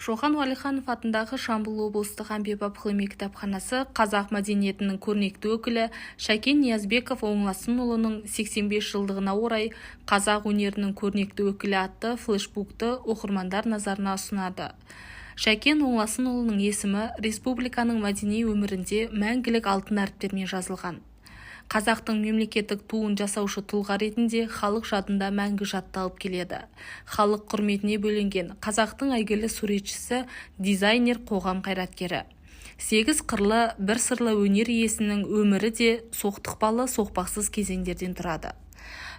Шоқан Уәлиханов атындағы Жамбыл облыстық әмбебап ғылыми кітапханасы қазақ мәдениетінің көрнекті өкілі Шәкен Ниязбеков Оңласынұлының 85 жылдығына орай қазақ өнерінің көрнекті өкілі атты флешбукты оқырмандар назарына ұсынады. Шәкен Оңласынұлының есімі республиканың мәдени өмірінде мәңгілік алтын әріптермен жазылған. Қазақтың мемлекеттік туын жасаушы тұлға ретінде халық жадында мәңгі жатталып келеді. Халық құрметіне бөленген қазақтың әйгілі суретшісі, дизайнер, қоғам қайраткері. 8 қырлы, бір сырлы өнер иесінің өмірі де соқтықпалы, соқпақсыз кезеңдерден тұрады.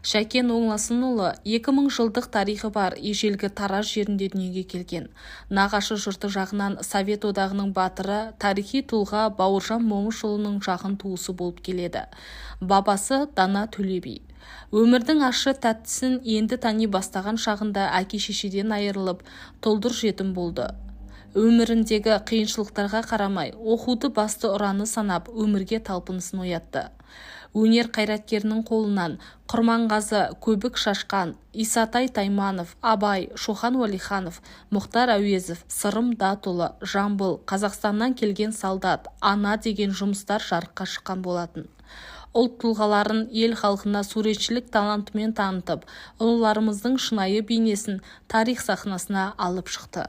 Шәкен Оңласынұлы 2000 жылдық тарихы бар ежелгі Тараз жерінде дүниеге келген. Нағашы жұрты жағынан Совет одағының батыры, тарихи тұлға Бауыржан Момышұлының жақын туысы болып келеді. Бабасы Дана Төле би. Өмірдің ащы тәттісін енді тани бастаған шағында әке-шешеден айырылып, тұлдыр жетім болды. Өміріндегі қиыншылықтарға қарамай, оқуды басты ұраны санап, өмірге талпынысын оятты. Өнер қайраткерінің қолынан Құрманғазы, Көбік Шашқан, Исатай Тайманов, Абай, Шоқан Уәлиханов, Мұхтар Әуезов, Сырым Датұлы, Жамбыл, Қазақстаннан келген солдат, Ана деген жұмыстар жарыққа шыққан болатын. Ұлт тұлғаларын ел халқына суретшілік талантымен танытып, ұлыларымыздың шынайы бейнесін тарих сахнасына алып шықты.